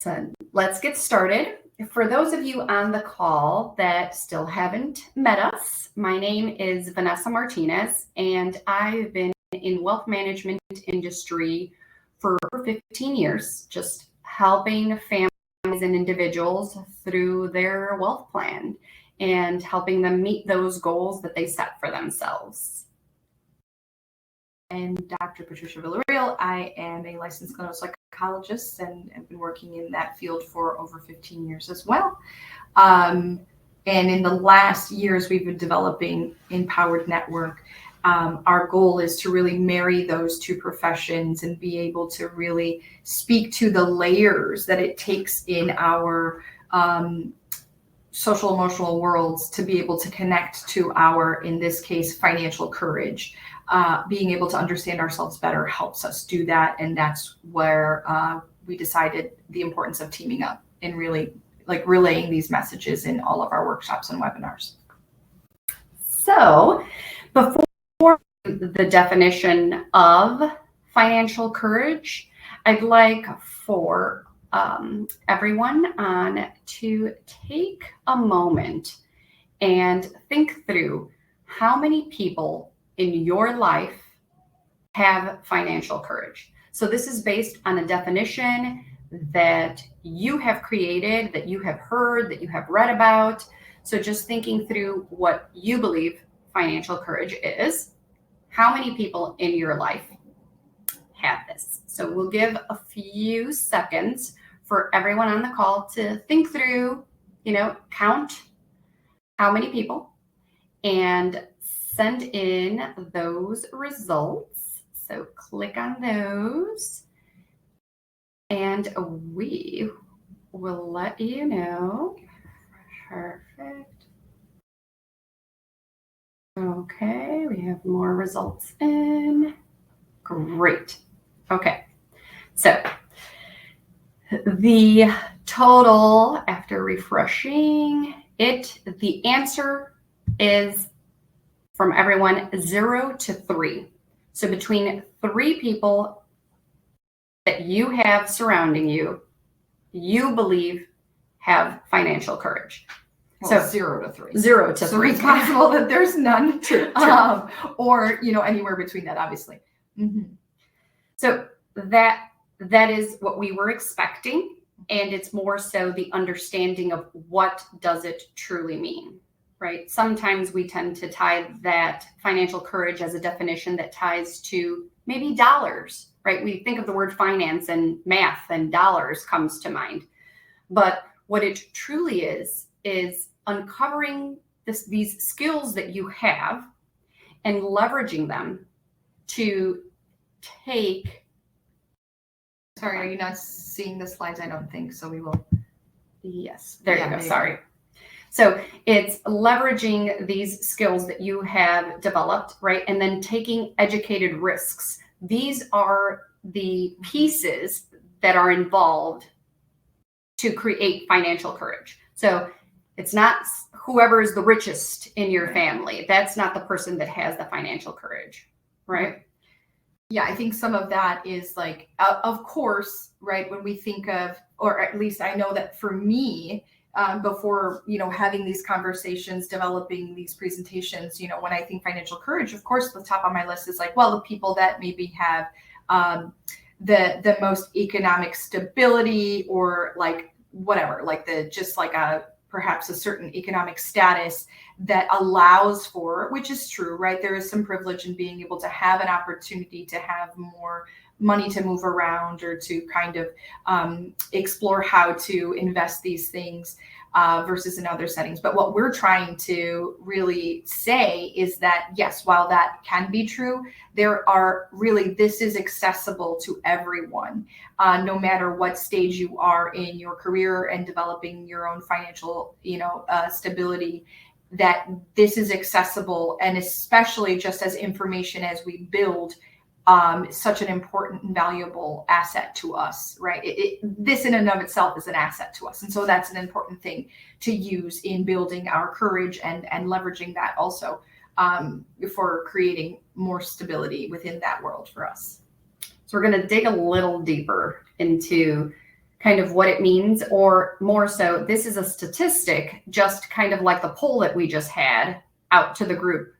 So let's get started. For those of you on the call that still haven't met us, my name is Vanessa Martinez, and I've been in wealth management industry for 15 years, just helping families and individuals through their wealth plan and helping them meet those goals that they set for themselves. And Dr. Patricia Villarreal. I am a licensed clinical psychologist and have been working in that field for over 15 years as well. And in the last years, we've been developing Empowered Network. Our goal is to really marry those two professions and be able to really speak to the layers that it takes in our social emotional worlds to be able to connect to our, in this case, financial courage. Being able to understand ourselves better helps us do that. And that's where we decided the importance of teaming up and really relaying these messages in all of our workshops and webinars. So before the definition of financial courage, I'd like for everyone on to take a moment and think through how many people in your life have financial courage. So this is based on a definition that you have created, that you have heard, that you have read about. So just thinking through what you believe financial courage is, how many people in your life have this? So we'll give a few seconds for everyone on the call to think through, count how many people and send in those results. So click on those and we will let you know. Perfect. Okay, we have more results in. Great. Okay, so the total after refreshing it, the answer is from everyone 0 to 3. So between 3 people that you have surrounding you, you believe have financial courage. Well, so 0 to 3. 0 to 3. So it's possible that there's none. True. Or, anywhere between that, obviously. Mm-hmm. So that is what we were expecting. And it's more so the understanding of what does it truly mean. Right? Sometimes we tend to tie that financial courage as a definition that ties to maybe dollars, right? We think of the word finance and math and dollars comes to mind. But what it truly is uncovering these skills that you have and leveraging them to take. Sorry, are you not seeing the slides? I don't think so. We will. Yes, there you go. Sorry. So it's leveraging these skills that you have developed, right? And then taking educated risks. These are the pieces that are involved to create financial courage. So it's not whoever is the richest in your family. That's not the person that has the financial courage, right? Yeah, I think some of that is of course, right? When we think of, or at least I know that for me, before, having these conversations, developing these presentations, when I think financial courage, of course, the top on my list is the people that maybe have the most economic stability or whatever, perhaps a certain economic status that allows for, which is true, right? There is some privilege in being able to have an opportunity to have more money to move around or to kind of explore how to invest these things versus in other settings. But what we're trying to really say is that, yes, while that can be true, this is accessible to everyone, no matter what stage you are in your career and developing your own financial, stability, that this is accessible. And especially just as information as we build, such an important and valuable asset to us, right? This in and of itself is an asset to us. And so that's an important thing to use in building our courage and leveraging that also for creating more stability within that world for us. So we're going to dig a little deeper into kind of what it means, or more so, this is a statistic, just kind of like the poll that we just had out to the group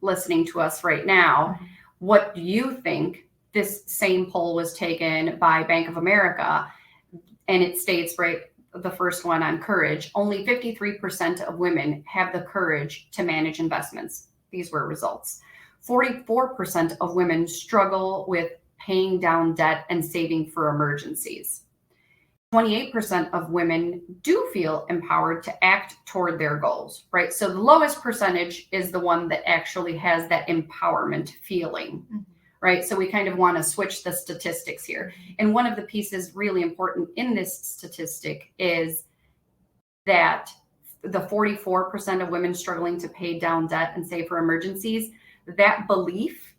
listening to us right now. What do you think? This same poll was taken by Bank of America, and it states, right, the first one on courage, only 53% of women have the courage to manage investments. These were results. 44% of women struggle with paying down debt and saving for emergencies. 28% of women do feel empowered to act toward their goals, right? So the lowest percentage is the one that actually has that empowerment feeling, right? So we kind of want to switch the statistics here. And one of the pieces really important in this statistic is that the 44% of women struggling to pay down debt and save for emergencies, that belief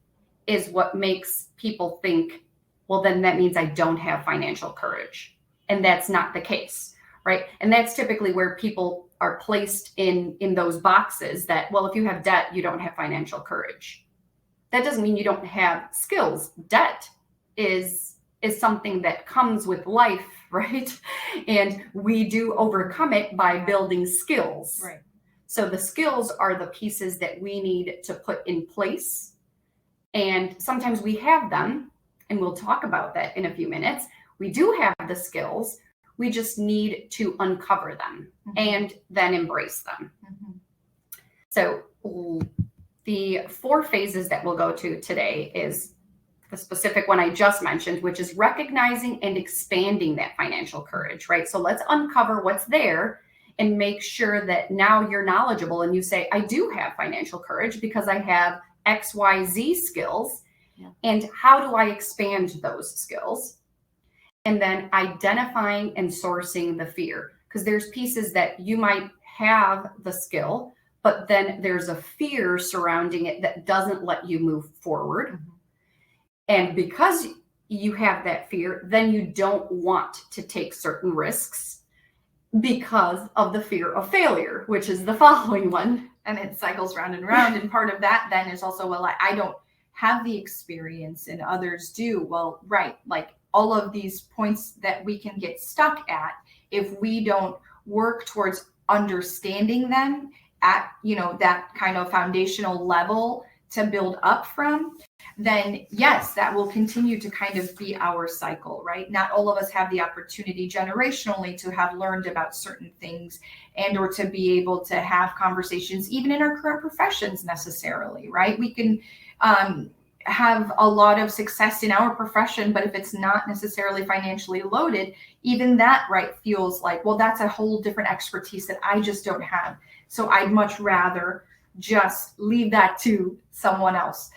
is what makes people think, well, then that means I don't have financial courage. And that's not the case, right? And that's typically where people are placed in those boxes that, well, if you have debt, you don't have financial courage. That doesn't mean you don't have skills. Debt is something that comes with life, right? And we do overcome it by building skills. Right. So the skills are the pieces that we need to put in place. And sometimes we have them, and we'll talk about that in a few minutes. We do have the skills. We just need to uncover them and then embrace them. So the 4 phases that we'll go to today is the specific one I just mentioned, which is recognizing and expanding that financial courage, right? So let's uncover what's there and make sure that now you're knowledgeable and you say, I do have financial courage because I have XYZ skills. Yeah. And how do I expand those skills? And then identifying and sourcing the fear, because there's pieces that you might have the skill, but then there's a fear surrounding it that doesn't let you move forward. And because you have that fear, then you don't want to take certain risks because of the fear of failure, which is the following one. And it cycles round and round. And part of that then is also, well, I don't have the experience and others do. Well, right, like all of these points that we can get stuck at, if we don't work towards understanding them at, that kind of foundational level to build up from, then yes, that will continue to kind of be our cycle, right? Not all of us have the opportunity generationally to have learned about certain things and or to be able to have conversations even in our current professions necessarily, right? We can have a lot of success in our profession, but if it's not necessarily financially loaded, even that, right, feels like, well, that's a whole different expertise that I just don't have. So I'd much rather just leave that to someone else.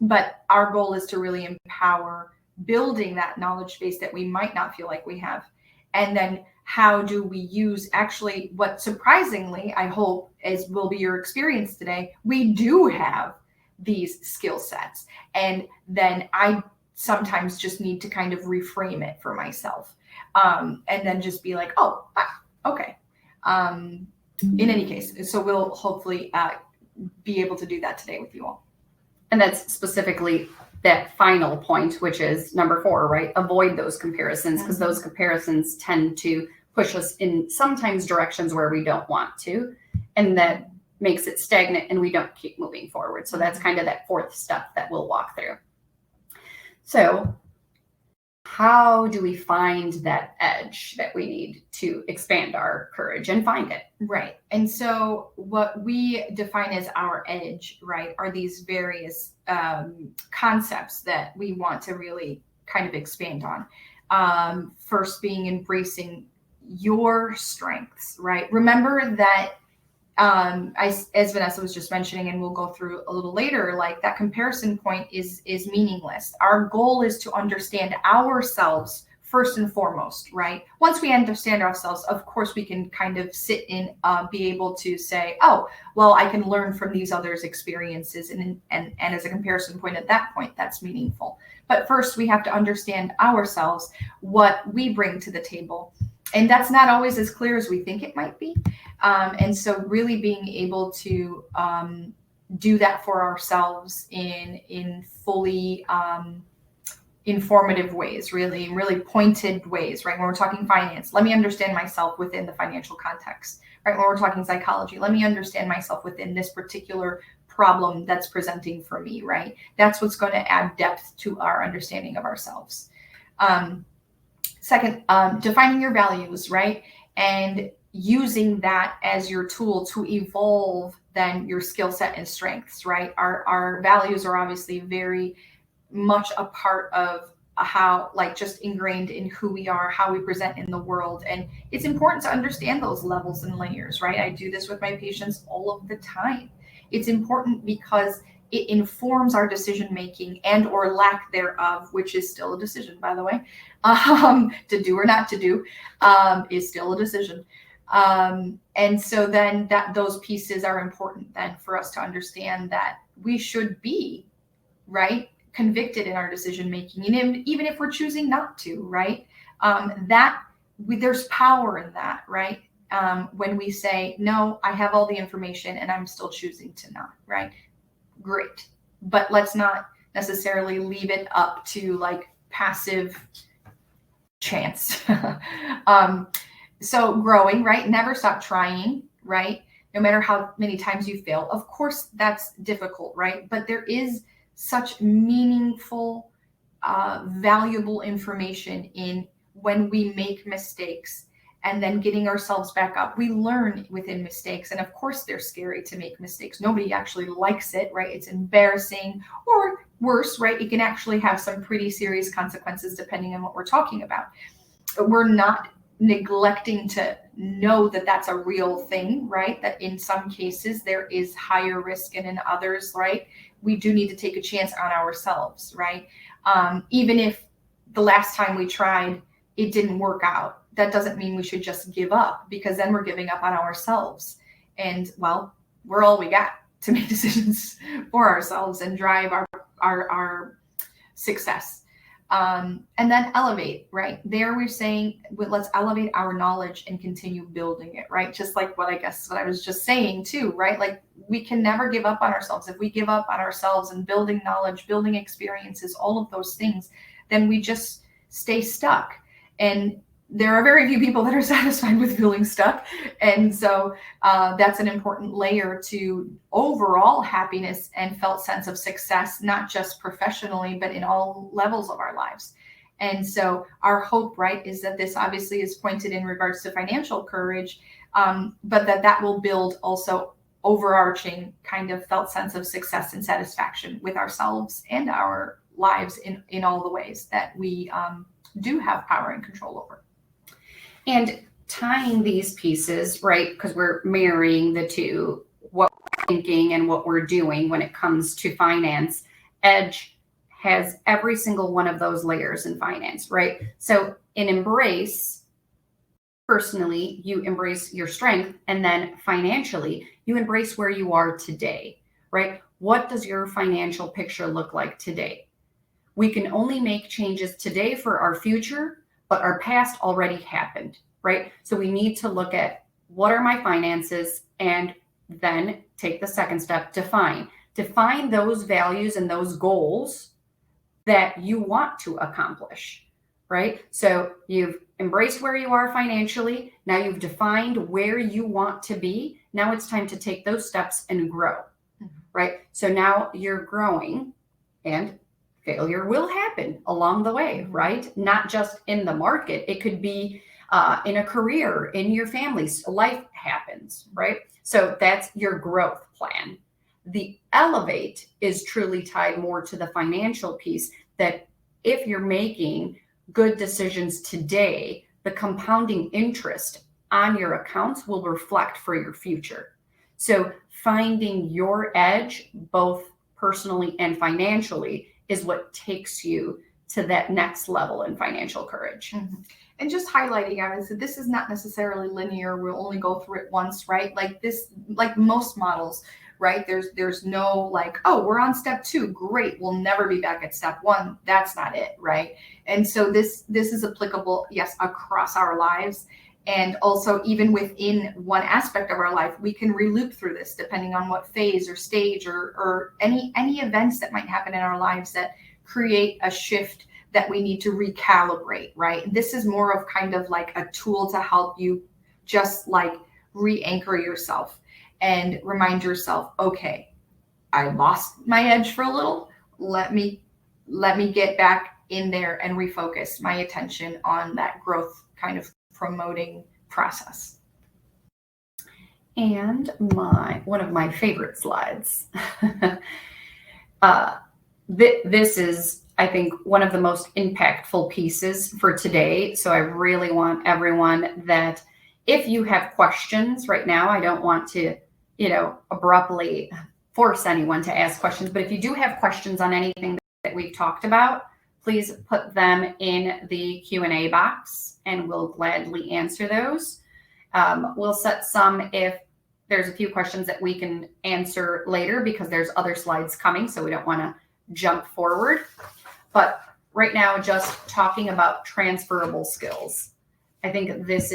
But our goal is to really empower building that knowledge base that we might not feel like we have. And then how do we use actually what surprisingly, I hope, as will be your experience today, we do have these skill sets. And then I sometimes just need to kind of reframe it for myself. And then just be like, oh, okay. In any case, so we'll hopefully be able to do that today with you all. And that's specifically that final point, which is number 4, right? Avoid those comparisons, because those comparisons tend to push us in sometimes directions where we don't want to. And that makes it stagnant and we don't keep moving forward. So that's kind of that 4th step that we'll walk through. So how do we find that edge that we need to expand our courage and find it? Right. And so what we define as our edge, right, are these various concepts that we want to really kind of expand on. First being embracing your strengths, right? Remember that as Vanessa was just mentioning, and we'll go through a little later, like that comparison point is meaningless. Our goal is to understand ourselves first and foremost, right? Once we understand ourselves, of course, we can kind of sit in, be able to say, oh, well, I can learn from these others' experiences. And as a comparison point at that point, that's meaningful. But first, we have to understand ourselves, what we bring to the table. And that's not always as clear as we think it might be. And so really being able to do that for ourselves in fully informative ways, really pointed ways, right? When we're talking finance, let me understand myself within the financial context, right? When we're talking psychology, let me understand myself within this particular problem that's presenting for me, right? That's what's going to add depth to our understanding of ourselves. Second, defining your values, right? And using that as your tool to evolve then your skill set and strengths, right? Our values are obviously very much a part of how, like, just ingrained in who we are, how we present in the world. And it's important to understand those levels and layers, right? I do this with my patients all of the time. It's important because it informs our decision making and or lack thereof, which is still a decision, by the way. To do or not to do is still a decision. And so then those pieces are important then for us to understand that we should be, right, convicted in our decision making, and even if we're choosing not to, right, there's power in that, right? When we say, no, I have all the information and I'm still choosing to not, right? Great. But let's not necessarily leave it up to like passive chance. So growing, right? Never stop trying, right? No matter how many times you fail. Of course, that's difficult, right? But there is such meaningful, valuable information in when we make mistakes and then getting ourselves back up. We learn within mistakes. And of course, they're scary to make mistakes. Nobody actually likes it, right? It's embarrassing, or worse, right? It can actually have some pretty serious consequences depending on what we're talking about. We're not neglecting to know that that's a real thing, right? That in some cases there is higher risk, and in others, right, we do need to take a chance on ourselves, right? Even if the last time we tried, it didn't work out, that doesn't mean we should just give up, because then we're giving up on ourselves. And well, we're all we got to make decisions for ourselves and drive our success. And then elevate, right? There we're saying, let's elevate our knowledge and continue building it, right? Just like what I was just saying too, right? Like we can never give up on ourselves. If we give up on ourselves and building knowledge, building experiences, all of those things, then we just stay stuck. And there are very few people that are satisfied with feeling stuck. And so that's an important layer to overall happiness and felt sense of success, not just professionally, but in all levels of our lives. And so our hope, right, is that this obviously is pointed in regards to financial courage, but that will build also overarching kind of felt sense of success and satisfaction with ourselves and our lives in all the ways that we do have power and control over. And tying these pieces, right, because we're marrying the two, what we're thinking and what we're doing when it comes to finance. Edge has every single one of those layers in finance, right? So in Embrace, personally, you embrace your strength, and then financially, you embrace where you are today, right? What does your financial picture look like today? We can only make changes today for our future, but our past already happened, right? So we need to look at what are my finances, and then take the second step, define those values and those goals that you want to accomplish, right? So you've embraced where you are financially. Now you've defined where you want to be. Now it's time to take those steps and grow, right? So now you're growing, and failure will happen along the way, right? Not just in the market. It could be in a career, in your family's life happens, right? So that's your growth plan. The elevate is truly tied more to the financial piece, that if you're making good decisions today, the compounding interest on your accounts will reflect for your future. So finding your edge, both personally and financially, is what takes you to that next level in financial courage. Mm-hmm. And just highlighting, obviously, this is not necessarily linear. We'll only go through it once, right? Like this, like most models, right? There's no like, oh, we're on step 2. Great. We'll never be back at step 1. That's not it, right? And so this is applicable, yes, across our lives. And also even within one aspect of our life, we can reloop through this depending on what phase or stage or any events that might happen in our lives that create a shift that we need to recalibrate, right? This is more of kind of like a tool to help you just like re-anchor yourself and remind yourself, okay, I lost my edge for a little. Let me get back in there and refocus my attention on that growth kind of promoting process. And one of my favorite slides. This is, I think, one of the most impactful pieces for today. So I really want everyone that if you have questions right now, I don't want to, abruptly force anyone to ask questions, but if you do have questions on anything that we've talked about, please put them in the Q&A box and we'll gladly answer those. We'll set some if there's a few questions that we can answer later because there's other slides coming, so we don't want to jump forward. But right now, just talking about transferable skills. I think this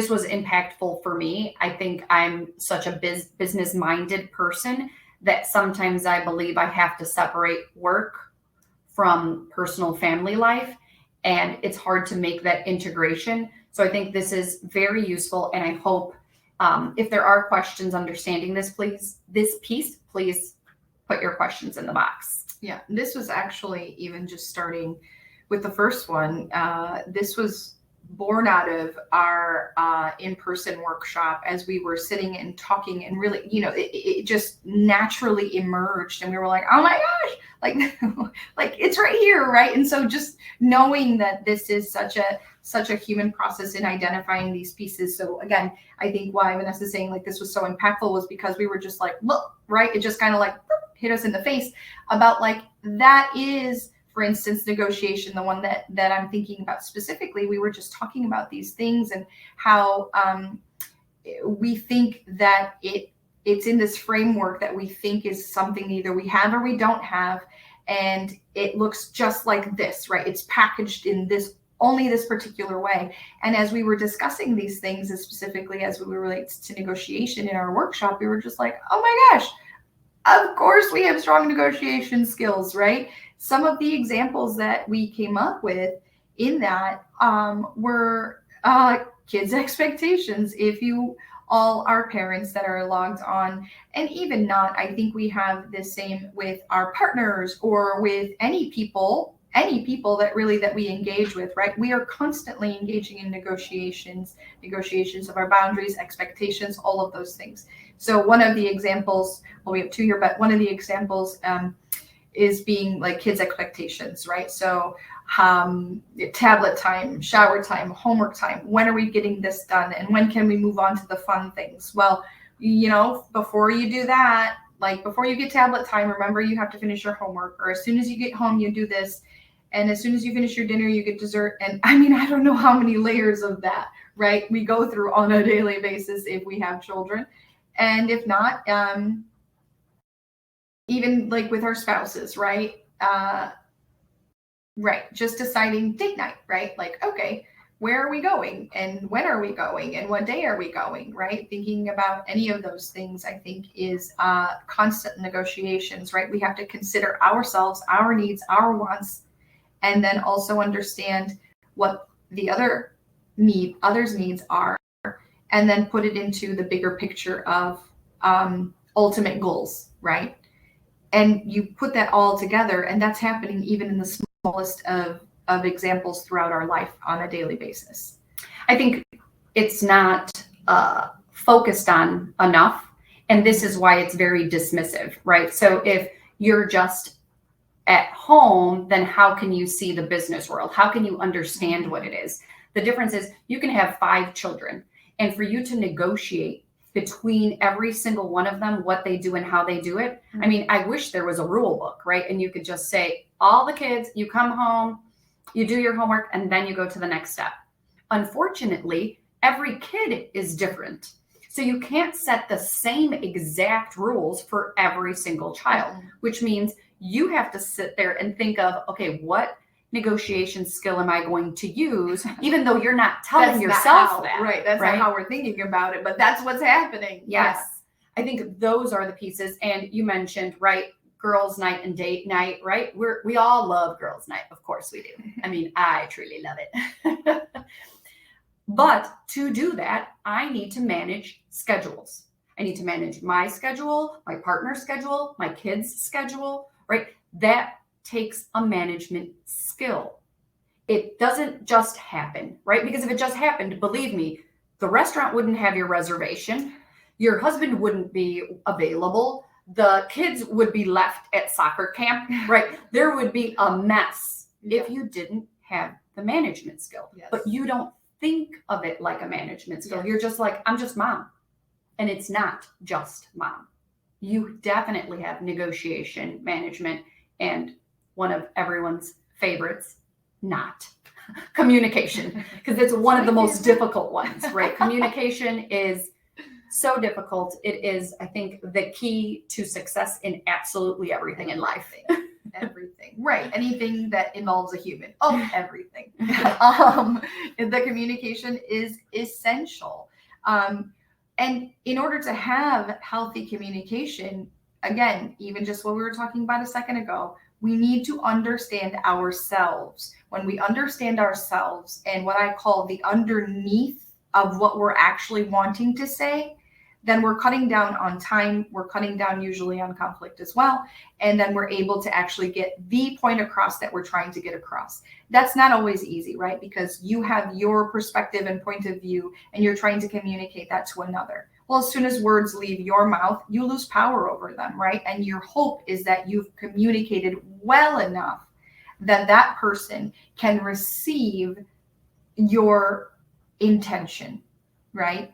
was impactful for me. I think I'm such a business-minded person that sometimes I believe I have to separate work from personal family life, and it's hard to make that integration. So I think this is very useful, and I hope if there are questions understanding this piece, please put your questions in the box. Yeah, this was actually even just starting with the first one. This was born out of our in-person workshop as we were sitting and talking, and really, it just naturally emerged, and we were like, oh my gosh, like it's right here, right? And so just knowing that this is such a human process in identifying these pieces. So again, I think why Vanessa is saying like this was so impactful was because we were just like, look, right? It just kind of like hit us in the face about like, that is, for instance, negotiation, the one that I'm thinking about specifically. We were just talking about these things and how we think that it's in this framework that we think is something either we have or we don't have. And it looks just like this, right? It's packaged in only this particular way. And as we were discussing these things, and specifically as we relate to negotiation in our workshop, we were just like, oh my gosh, of course we have strong negotiation skills, right? Some of the examples that we came up with in that were kids' expectations. If you all are parents that are logged on, and even not, I think we have the same with our partners or with any people that we engage with, right? We are constantly engaging in negotiations of our boundaries, expectations, all of those things. So one of the examples, well, we have two here, but one of the examples is being like kids' expectations, right? So tablet time, shower time, homework time, when are we getting this done? And when can we move on to the fun things? Well, before you do that, like before you get tablet time, remember you have to finish your homework, or as soon as you get home, you do this. And as soon as you finish your dinner, you get dessert. And I mean, I don't know how many layers of that, right? We go through on a daily basis if we have children. And if not, even like with our spouses, right? Right. Just deciding date night, right? Like, okay, where are we going? And when are we going? And what day are we going, right? Thinking about any of those things, I think, is constant negotiations, right? We have to consider ourselves, our needs, our wants, and then also understand what the others' needs are, and then put it into the bigger picture of ultimate goals, right? And you put that all together, and that's happening even in the smallest of examples throughout our life on a daily basis. I think it's not focused on enough, and this is why it's very dismissive, right? So if you're just at home, then how can you see the business world? How can you understand what it is? The difference is you can have 5 children, and for you to negotiate between every single one of them, what they do and how they do it. I mean, I wish there was a rule book, right? And you could just say, all the kids, you come home, you do your homework, and then you go to the next step. Unfortunately, every kid is different. So you can't set the same exact rules for every single child, which means you have to sit there and think of, okay, what negotiation skill am I going to use, even though you're not telling yourself that. Right. That's not how we're thinking about it, but that's what's happening. Yes. I think those are the pieces. And you mentioned, right, girls' night and date night, right? We all love girls' night. Of course we do. I mean, I truly love it. But to do that, I need to manage schedules. I need to manage my schedule, my partner's schedule, my kids' schedule, right? That takes a management skill. It doesn't just happen, right? Because if it just happened, believe me, the restaurant wouldn't have your reservation. Your husband wouldn't be available. The kids would be left at soccer camp, right? There would be a mess if you didn't have the management skill. Yes. But you don't think of it like a management skill. Yes. You're just like, I'm just mom. And it's not just mom. You definitely have negotiation, management, and one of everyone's favorites, not communication, because it's one of the most difficult ones, right? Communication is so difficult. It is, I think, the key to success in absolutely everything in life. Everything, right? Anything that involves a human. Oh, everything. The communication is essential. And in order to have healthy communication, again, even just what we were talking about a second ago, we need to understand ourselves. When we understand ourselves and what I call the underneath of what we're actually wanting to say, then we're cutting down on time. We're cutting down usually on conflict as well. And then we're able to actually get the point across that we're trying to get across. That's not always easy, right? Because you have your perspective and point of view, and you're trying to communicate that to another. Well, as soon as words leave your mouth, you lose power over them, right? And your hope is that you've communicated well enough that that person can receive your intention, right?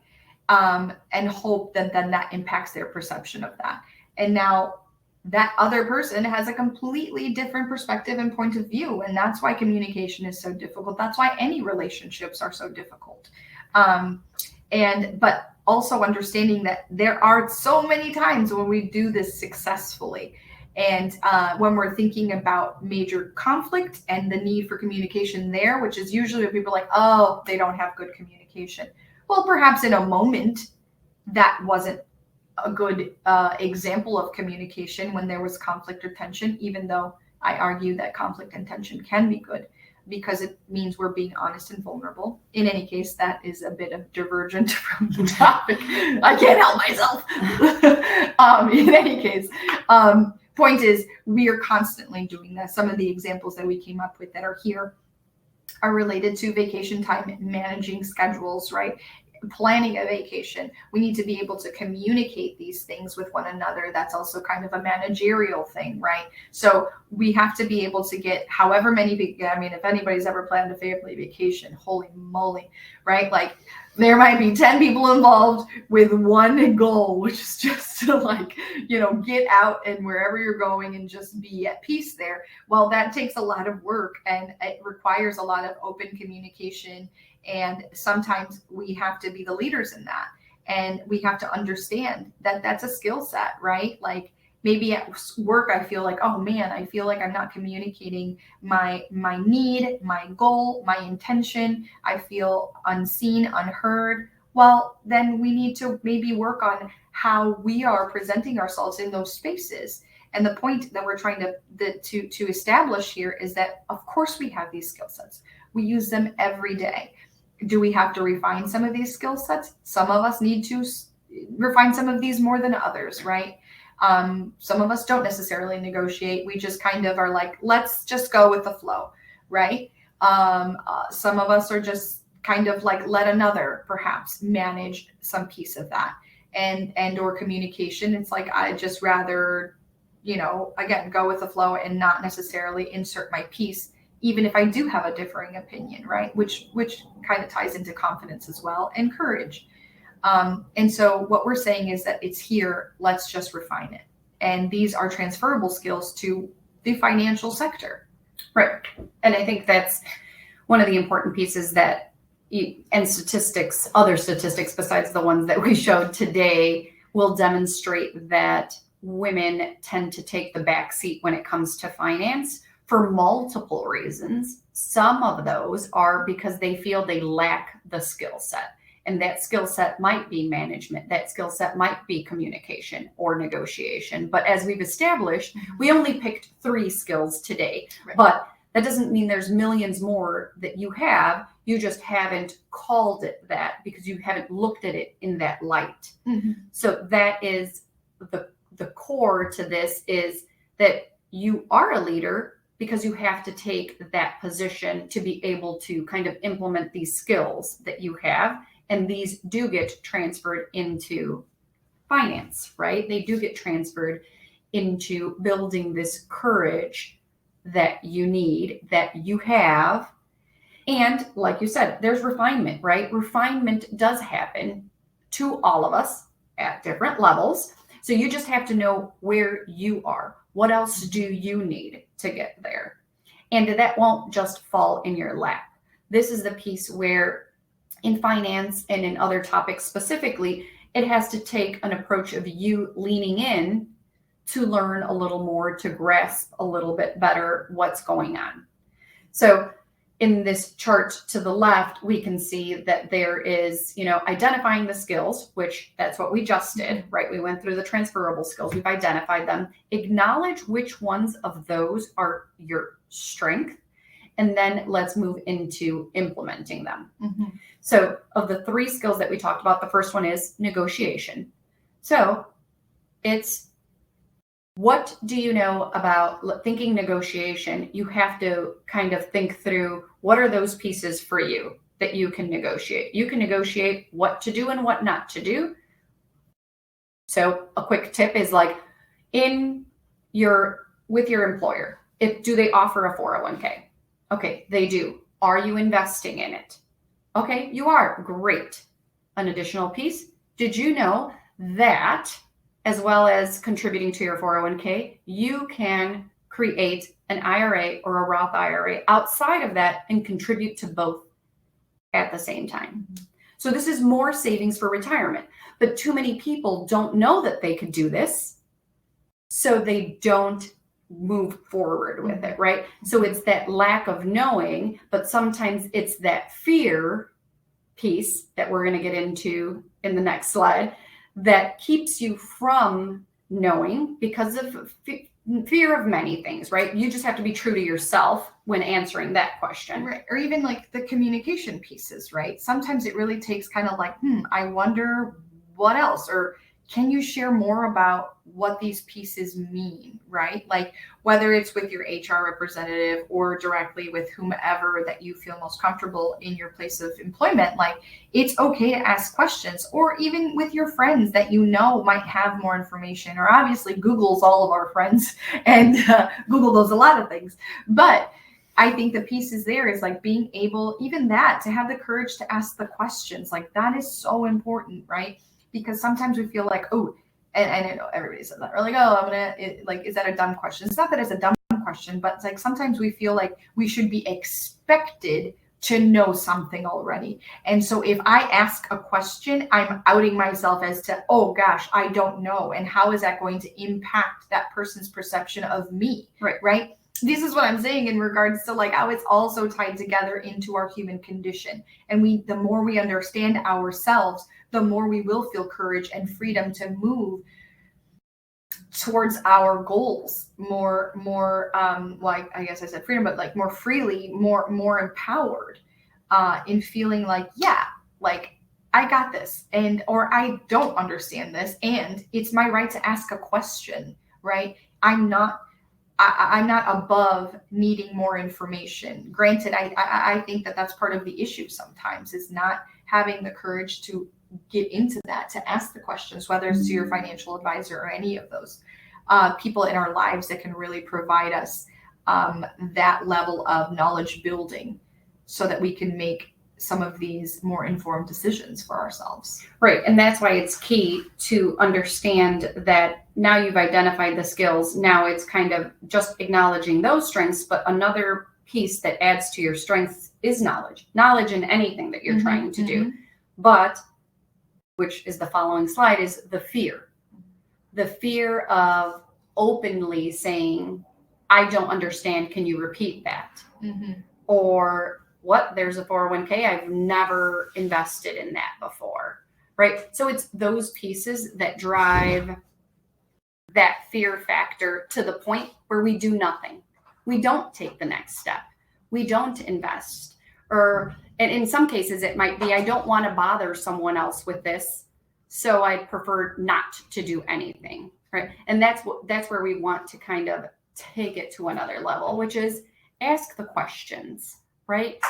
And hope that then that impacts their perception of that. And now that other person has a completely different perspective and point of view. And that's why communication is so difficult. That's why any relationships are so difficult. But also understanding that there are so many times when we do this successfully. And when we're thinking about major conflict and the need for communication there, which is usually when people are like, oh, they don't have good communication. Well, perhaps in a moment that wasn't a good example of communication when there was conflict or tension, even though I argue that conflict and tension can be good because it means we're being honest and vulnerable. In any case, that is a bit of divergent from the topic. I can't help myself. In any case, point is we are constantly doing that. Some of the examples that we came up with that are here are related to vacation time, managing schedules, right? Planning a vacation. We need to be able to communicate these things with one another. That's also kind of a managerial thing, right? So we have to be able to get however many, if anybody's ever planned a family vacation, holy moly, right? Like there might be 10 people involved with one goal, which is just to get out and wherever you're going and just be at peace there. Well, that takes a lot of work and it requires a lot of open communication. And sometimes we have to be the leaders in that. And we have to understand that that's a skill set, right? Like maybe at work, I feel like, oh man, I feel like I'm not communicating my need, my goal, my intention. I feel unseen, unheard. Well, then we need to maybe work on how we are presenting ourselves in those spaces. And the point that we're trying to establish here is that, of course, we have these skill sets. We use them every day. Do we have to refine some of these skill sets? Some of us need to refine some of these more than others, right? Some of us don't necessarily negotiate. We just kind of are like, let's just go with the flow, right? Some of us are just kind of like, let another perhaps manage some piece of that. And or communication, it's like, I just rather, again, go with the flow and not necessarily insert my piece, even if I do have a differing opinion, right? Which kind of ties into confidence as well and courage. And so what we're saying is that it's here, let's just refine it. And these are transferable skills to the financial sector. Right. And I think that's one of the important pieces that, and statistics, other statistics besides the ones that we showed today, will demonstrate that women tend to take the back seat when it comes to finance for multiple reasons. Some of those are because they feel they lack the skill set. And that skill set might be management. That skill set might be communication or negotiation. But as we've established, we only picked 3 skills today. Right. But that doesn't mean there's millions more that you have. You just haven't called it that because you haven't looked at it in that light. So that is the core to this, is that you are a leader because you have to take that position to be able to kind of implement these skills that you have. And these do get transferred into finance, right? They do get transferred into building this courage that you need, that you have. And like you said, there's refinement, right? Refinement does happen to all of us at different levels. So you just have to know where you are. What else do you need to get there? And that won't just fall in your lap. This is the piece where in finance and in other topics specifically, it has to take an approach of you leaning in to learn a little more, to grasp a little bit better what's going on. So in this chart to the left, we can see that there is, identifying the skills, which that's what we just did, right? We went through the transferable skills. We've identified them. Acknowledge which ones of those are your strength. And then let's move into implementing them. So of the 3 skills that we talked about, the first one is negotiation. So it's, what do you know about thinking negotiation? You have to kind of think through, what are those pieces for you that you can negotiate? You can negotiate what to do and what not to do. So a quick tip is like with your employer, do they offer a 401k? Okay, they do. Are you investing in it? Okay, you are. Great. An additional piece. Did you know that as well as contributing to your 401k, you can create an IRA or a Roth IRA outside of that and contribute to both at the same time? So this is more savings for retirement. But too many people don't know that they could do this, so they don't move forward with it, right? So it's that lack of knowing, but sometimes it's that fear piece that we're going to get into in the next slide that keeps you from knowing because of fear of many things, right? You just have to be true to yourself when answering that question. Right. Or even like the communication pieces, right? Sometimes it really takes kind of like, I wonder what else, or can you share more about what these pieces mean, right? Like whether it's with your HR representative or directly with whomever that you feel most comfortable in your place of employment, like it's okay to ask questions, or even with your friends that you know might have more information, or obviously Google's all of our friends and Google knows a lot of things. But I think the pieces there is like being able, even that, to have the courage to ask the questions. Like that is so important, right? Because sometimes we feel like, and I know everybody says that, or like, is that a dumb question? It's not that it's a dumb question, but it's like sometimes we feel like we should be expected to know something already. And so if I ask a question, I'm outing myself as to, oh gosh, I don't know. And how is that going to impact that person's perception of me? Right? This is what I'm saying in regards to like how it's also tied together into our human condition. And the more we understand ourselves, the more we will feel courage and freedom to move towards our goals more, like, I guess I said freedom, but like more freely, more empowered, in feeling like, yeah, like I got this, or I don't understand this. And it's my right to ask a question, right? I'm not above needing more information. Granted, I think that that's part of the issue sometimes, is not having the courage to get into that, to ask the questions, whether it's to your financial advisor or any of those people in our lives that can really provide us that level of knowledge building so that we can make some of these more informed decisions for ourselves. Right. And that's why it's key to understand that now you've identified the skills. Now it's kind of just acknowledging those strengths, but another piece that adds to your strengths is knowledge in anything that you're trying to do. But, which is the following slide, is the fear of openly saying, I don't understand. Can you repeat that? Or what? There's a 401k. I've never invested in that before, right? So it's those pieces that drive that fear factor to the point where we do nothing. We don't take the next step. We don't invest. And in some cases, it might be, I don't want to bother someone else with this, so I prefer not to do anything, right? And that's where we want to kind of take it to another level, which is ask the questions, right?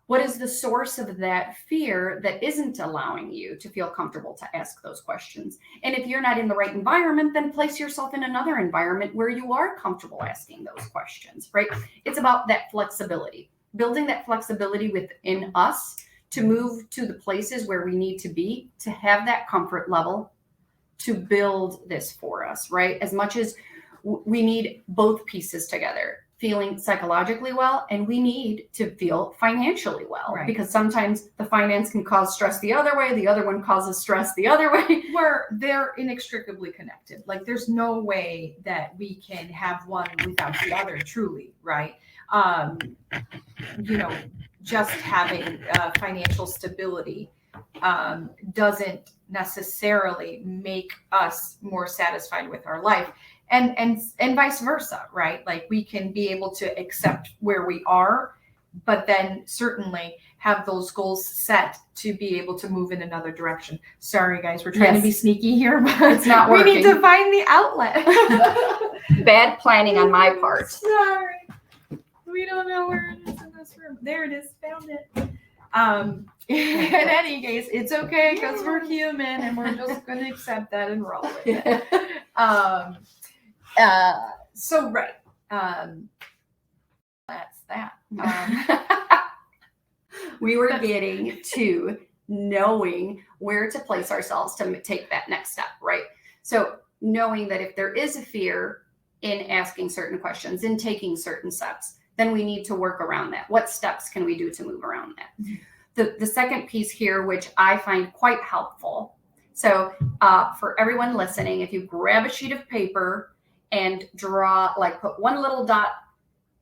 What is the source of that fear that isn't allowing you to feel comfortable to ask those questions? And if you're not in the right environment, then place yourself in another environment where you are comfortable asking those questions, right? It's about that flexibility, building that flexibility within us to move to the places where we need to be, to have that comfort level, to build this for us, right? As much as we need both pieces together, feeling psychologically well, and we need to feel financially well, right? Because sometimes the finance can cause stress the other way, the other one causes stress the other way. Where they're inextricably connected. Like there's no way that we can have one without the other, truly, right? Just having financial stability doesn't necessarily make us more satisfied with our life. And vice versa, right? Like we can be able to accept where we are, but then certainly have those goals set to be able to move in another direction. Sorry, guys, we're trying to be sneaky here, but it's not working. We need to find the outlet. Bad planning on my part. Sorry. We don't know where it is in this room. There it is. Found it. In any case, it's okay because we're human and we're just going to accept that and roll with it. So right. That's that. We were getting to knowing where to place ourselves to take that next step, right? So knowing that if there is a fear in asking certain questions, in taking certain steps, then we need to work around that. What steps can we do to move around that? Mm-hmm. The second piece here, which I find quite helpful. So for everyone listening, if you grab a sheet of paper and draw, like put one little dot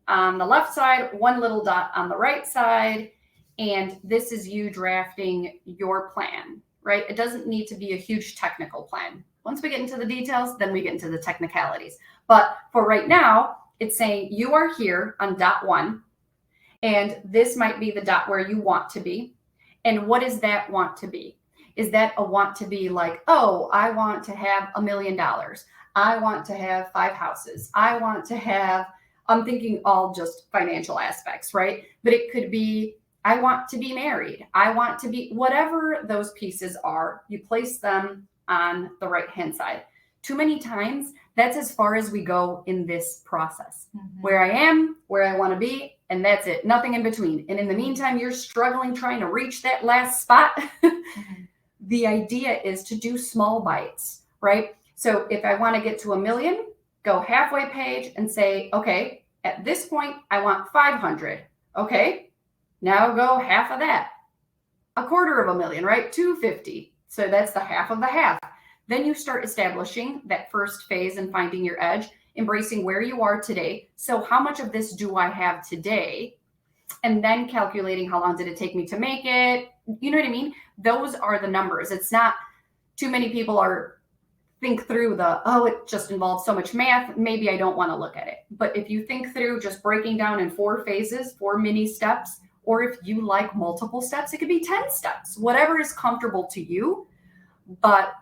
on the left side, one little dot on the right side, and this is you drafting your plan, right? It doesn't need to be a huge technical plan. Once we get into the details, then we get into the technicalities. But for right now, it's saying you are here on dot 1, and this might be the dot where you want to be. And what is that want to be? Is that a want to be like, oh, I want to have $1 million. I want to have 5 houses. I want to have, I'm thinking all just financial aspects, right? But it could be, I want to be married. I want to be, whatever those pieces are, you place them on the right-hand side. Too many times, that's as far as we go in this process. Mm-hmm. Where I am, where I want to be, and that's it. Nothing in between. And in the meantime, you're struggling trying to reach that last spot. Mm-hmm. The idea is to do small bites, right? So if I want to get to 1 million, go halfway page and say, okay, at this point, I want 500. Okay, now go half of that. 250,000, right? 250. So that's the half of the half. Then you start establishing that first phase and finding your edge, embracing where you are today. So how much of this do I have today? And then calculating how long did it take me to make it? You know what I mean? Those are the numbers. It's not too many people think through it just involves so much math. Maybe I don't want to look at it. But if you think through just breaking down in 4 phases, 4 mini steps, or if you like multiple steps, it could be 10 steps, whatever is comfortable to you. But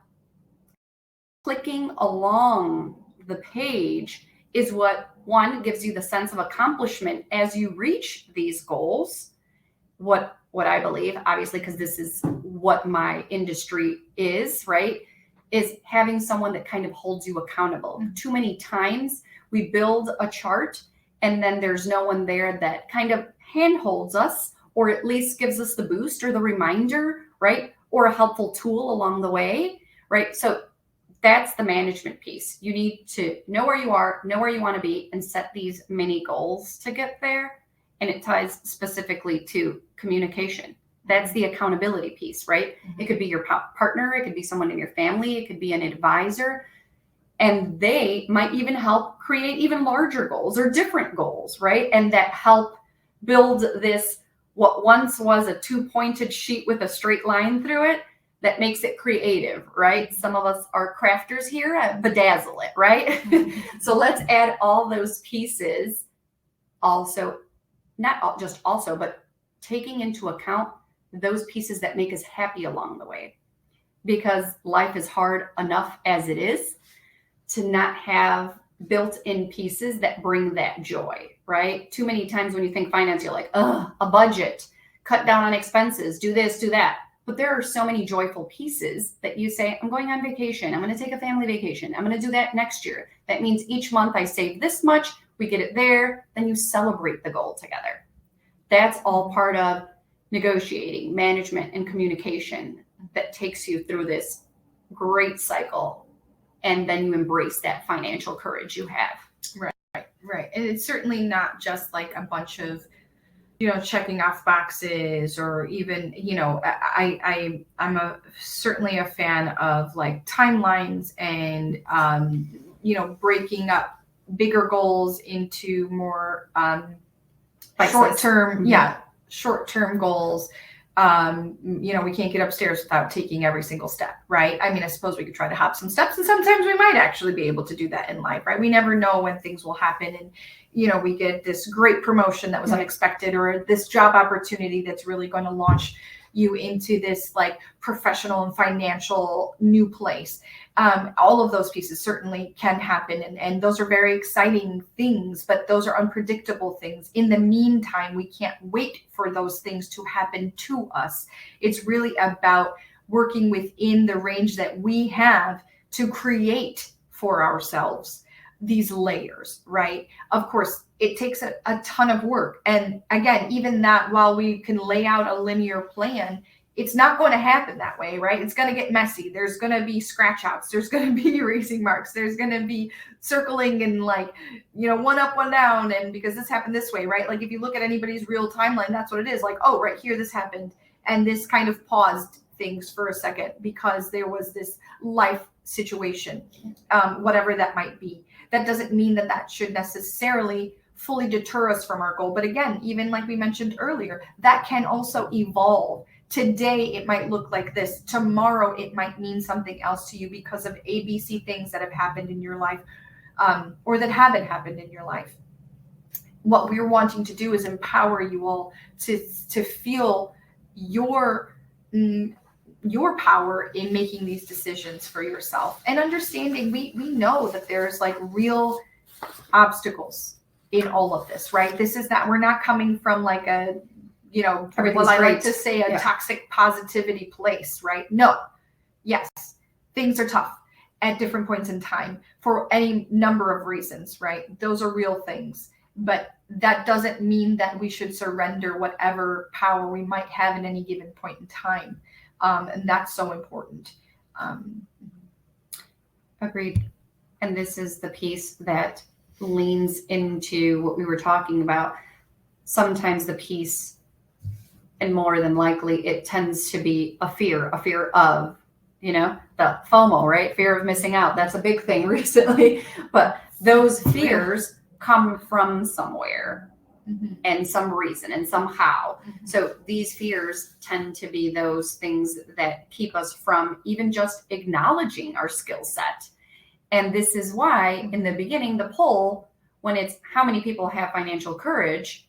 clicking along the page is what, one, gives you the sense of accomplishment as you reach these goals. What I believe, obviously, because this is what my industry is, right, is having someone that kind of holds you accountable. Mm-hmm. Too many times we build a chart and then there's no one there that kind of handholds us, or at least gives us the boost or the reminder, right, or a helpful tool along the way, right? So that's the management piece. You need to know where you are, know where you want to be, and set these mini goals to get there. And it ties specifically to communication. That's the accountability piece, right? Mm-hmm. It could be your partner. It could be someone in your family. It could be an advisor. And they might even help create even larger goals or different goals, right? And that help build this what once was a two-pointed sheet with a straight line through it that makes it creative, right? Some of us are crafters here at Bedazzle It, right? So let's add all those pieces. Also, just also, but taking into account those pieces that make us happy along the way, because life is hard enough as it is, to not have built-in pieces that bring that joy, right? Too many times when you think finance, you're like, a budget, cut down on expenses, do this, do that. But there are so many joyful pieces that you say, I'm going on vacation. I'm going to take a family vacation. I'm going to do that next year. That means each month I save this much, we get it there, then you celebrate the goal together. That's all part of negotiating, management, and communication that takes you through this great cycle. And then you embrace that financial courage you have. Right. And it's certainly not just like a bunch of, checking off boxes, or even, I'm certainly a fan of like timelines and, breaking up bigger goals into more short-term, short-term goals. We can't get upstairs without taking every single step, right? I mean, I suppose we could try to hop some steps, and sometimes we might actually be able to do that in life, right? We never know when things will happen, and we get this great promotion that was unexpected, or this job opportunity that's really going to launch you into this like professional and financial new place. All of those pieces certainly can happen, and those are very exciting things, but those are unpredictable things. In the meantime, we can't wait for those things to happen to us. It's really about working within the range that we have to create for ourselves these layers, right? Of course, it takes a ton of work. And again, even that, while we can lay out a linear plan, it's not going to happen that way, right? It's going to get messy. There's going to be scratch outs. There's going to be erasing marks. There's going to be circling and like, one up, one down. And because this happened this way, right? Like if you look at anybody's real timeline, that's what it is. Like, oh, right here, this happened. And this kind of paused things for a second because there was this life situation, whatever that might be. That doesn't mean that should necessarily fully deter us from our goal. But again, even like we mentioned earlier, that can also evolve. Today, it might look like this. Tomorrow, it might mean something else to you because of ABC things that have happened in your life, or that haven't happened in your life. What we're wanting to do is empower you all to feel your power in making these decisions for yourself, and understanding we know that there's like real obstacles in all of this, right? This is not, we're not coming from like a, well, I like to say a toxic positivity place, right? No. Yes, things are tough at different points in time for any number of reasons, right? Those are real things. But that doesn't mean that we should surrender whatever power we might have in any given point in time. And that's so important. Agreed. And this is the piece that leans into what we were talking about. Sometimes the piece, and more than likely, it tends to be a fear of, the FOMO, right? Fear of missing out. That's a big thing recently. But those fears come from somewhere and some reason and somehow. So these fears tend to be those things that keep us from even just acknowledging our skill set. And this is why in the beginning, the poll, when it's how many people have financial courage,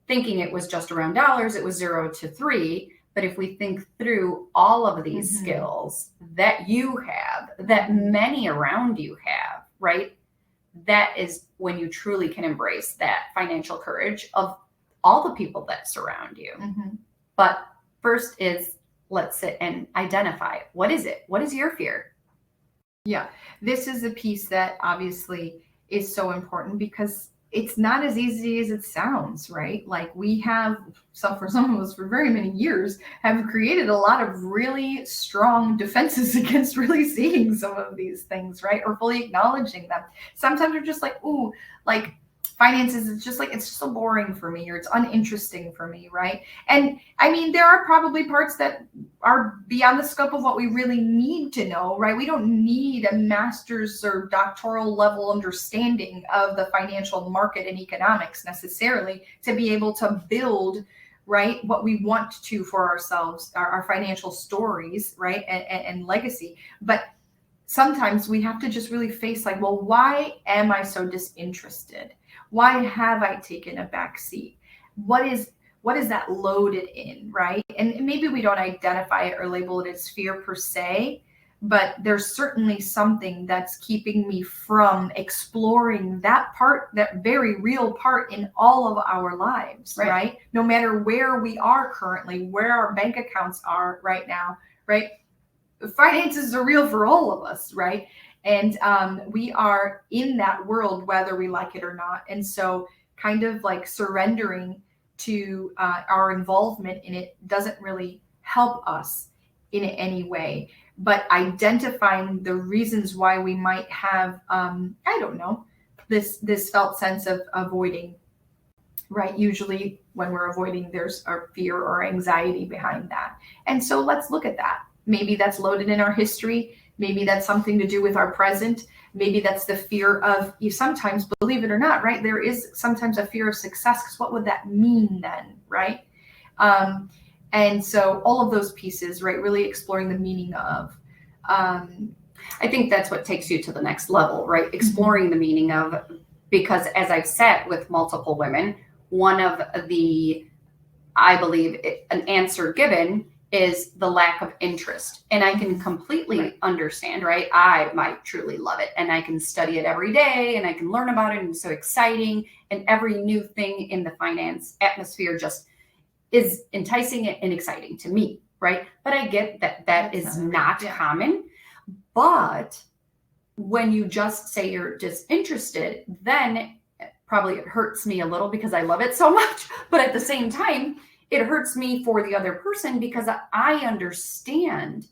thinking it was just around dollars, it was 0 to 3. But if we think through all of these skills that you have, that many around you have, right? That is when you truly can embrace that financial courage of all the people that surround you. But first is, let's sit and identify, what is it? What is your fear? Yeah, this is a piece that obviously is so important because it's not as easy as it sounds, right? Like we have, for some of us for very many years, have created a lot of really strong defenses against really seeing some of these things, right? Or fully acknowledging them. Sometimes we're just like, ooh, like finances, it's just so boring for me, or it's uninteresting for me, right? And I mean, there are probably parts that are beyond the scope of what we really need to know, right? We don't need a master's or doctoral level understanding of the financial market and economics necessarily to be able to build right? What we want to for ourselves, our financial stories, right? And legacy. But sometimes we have to just really face like, well, why am I so disinterested? Why have I taken a back seat? What is that loaded in, right? And maybe we don't identify it or label it as fear per se, but there's certainly something that's keeping me from exploring that part, that very real part in all of our lives, right? No matter where we are currently, where our bank accounts are right now, right? Finances are real for all of us, right? And we are in that world whether we like it or not. And so kind of like surrendering to our involvement in it doesn't really help us in any way. But identifying the reasons why we might have, I don't know, this felt sense of avoiding, right? Usually when we're avoiding, there's a fear or anxiety behind that. And so let's look at that. Maybe that's loaded in our history. Maybe that's something to do with our present. Maybe that's the fear of, you sometimes, believe it or not, right? There is sometimes a fear of success, because what would that mean then, right? And so all of those pieces, right? Really exploring the meaning of. I think that's what takes you to the next level, right? Exploring the meaning of, because as I've sat with multiple women, one of the, I believe, an answer given is the lack of interest. And I can completely understand, right? I might truly love it and I can study it every day and I can learn about it and it's so exciting. And every new thing in the finance atmosphere just is enticing and exciting to me, right? But I get that that is not common. But when you just say you're disinterested, then probably it hurts me a little because I love it so much. But at the same time, it hurts me for the other person because I understand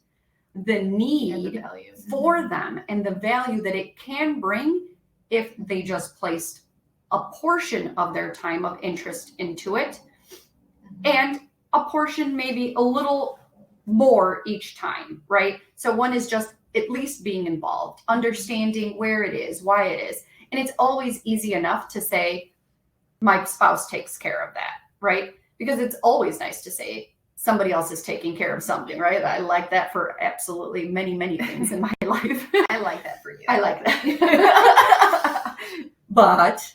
the need for them and the value that it can bring if they just placed a portion of their time of interest into it, and a portion maybe a little more each time, right? So one is just at least being involved, understanding where it is, why it is. And it's always easy enough to say, my spouse takes care of that, right? Because it's always nice to say somebody else is taking care of something, right? I like that for absolutely many, many things in my life. I like that for you. I like that. But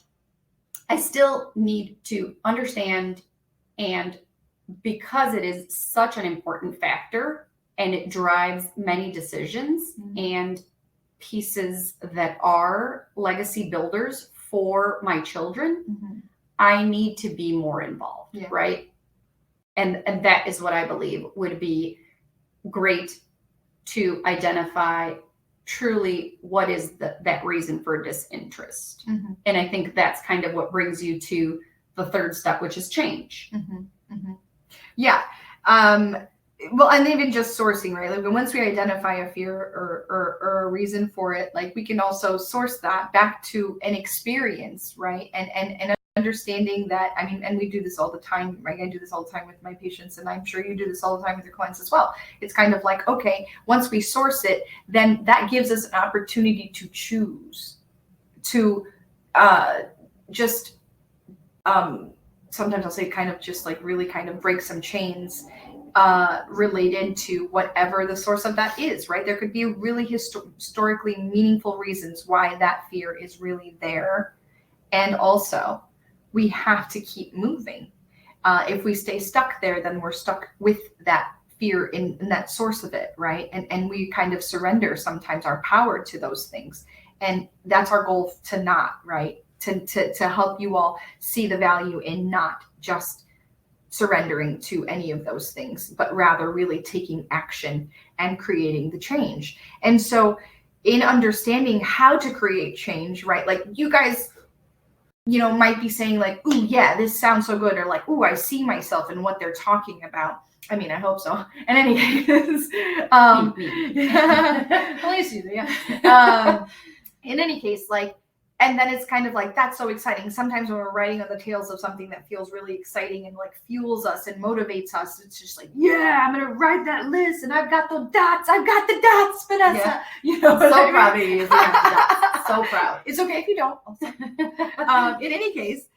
I still need to understand, and because it is such an important factor and it drives many decisions and pieces that are legacy builders for my children, I need to be more involved, right? And that is what I believe would be great to identify truly what is that reason for disinterest. And I think that's kind of what brings you to the third step, which is change. Yeah. Well, and even just sourcing, right? Like once we identify a fear or a reason for it, like we can also source that back to an experience, right? And understanding that, I mean, and we do this all the time, right? I do this all the time with my patients, and I'm sure you do this all the time with your clients as well. It's kind of like, okay, once we source it, then that gives us an opportunity to choose, to just, sometimes I'll say kind of just like really kind of break some chains related to whatever the source of that is, right? There could be really historically meaningful reasons why that fear is really there. And also, we have to keep moving. If we stay stuck there, then we're stuck with that fear in that source of it, right? And we kind of surrender sometimes our power to those things. And that's our goal to not, right? To help you all see the value in not just surrendering to any of those things, but rather really taking action and creating the change. And so in understanding how to create change, right? Like you guys, you know, might be saying like, ooh, yeah, this sounds so good. Or like, ooh, I see myself in what they're talking about. I mean, I hope so. In any case, at least you do, yeah. In any case, like, and then it's kind of like, that's so exciting. Sometimes when we're writing on the tails of something that feels really exciting and like fuels us and motivates us, it's just like, yeah, I'm going to write that list and I've got the dots. I've got the dots, Vanessa. Yeah. You know, So proud of you. So proud. It's okay if you don't. In any case,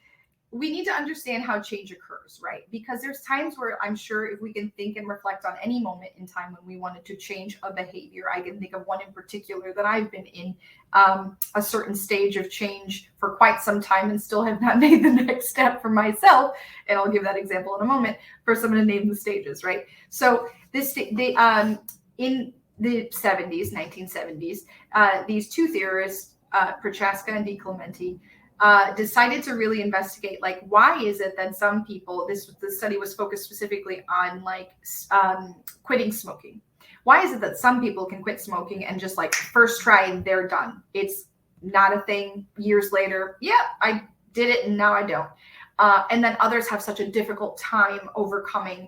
we need to understand how change occurs, right? Because there's times where I'm sure if we can think and reflect on any moment in time when we wanted to change a behavior, I can think of one in particular that I've been in a certain stage of change for quite some time and still have not made the next step for myself. And I'll give that example in a moment. First, I'm going to name the stages, right? So in the 1970s, these two theorists, Prochaska and DiClemente, decided to really investigate, like, why is it that some people, the study was focused specifically on like quitting smoking. Why is it that some people can quit smoking and just like first try and they're done? It's not a thing. Years later, yeah, I did it and now I don't. And then others have such a difficult time overcoming,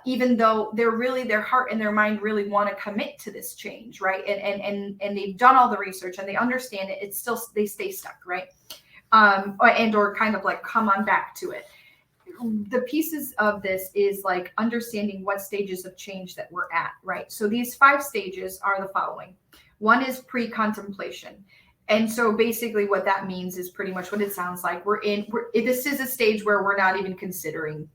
even though their heart and their mind really want to commit to this change, right? And they've done all the research and they understand it. It's still, they stay stuck, right? Or kind of like come on back to it. The pieces of this is like understanding what stages of change that we're at, right? So these 5 stages are the following. One is pre-contemplation. And so basically what that means is pretty much what it sounds like. This is a stage where we're not even considering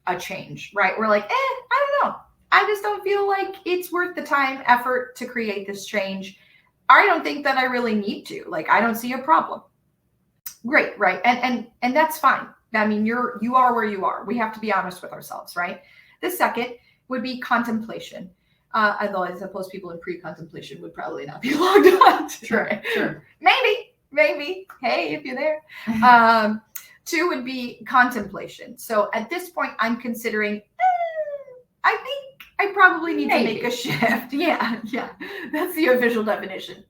a change, right? We're like, I don't know. I just don't feel like it's worth the time, effort to create this change. I don't think that I really need to. Like, I don't see a problem. Great, right? And that's fine. I mean, you are where you are. We have to be honest with ourselves, right? The second would be contemplation. Although I suppose people in pre-contemplation would probably not be logged on. Sure. Maybe. Hey, if you're there. 2 would be contemplation. So at this point, I'm considering, I think I probably need to make a shift. Yeah. That's the official definition.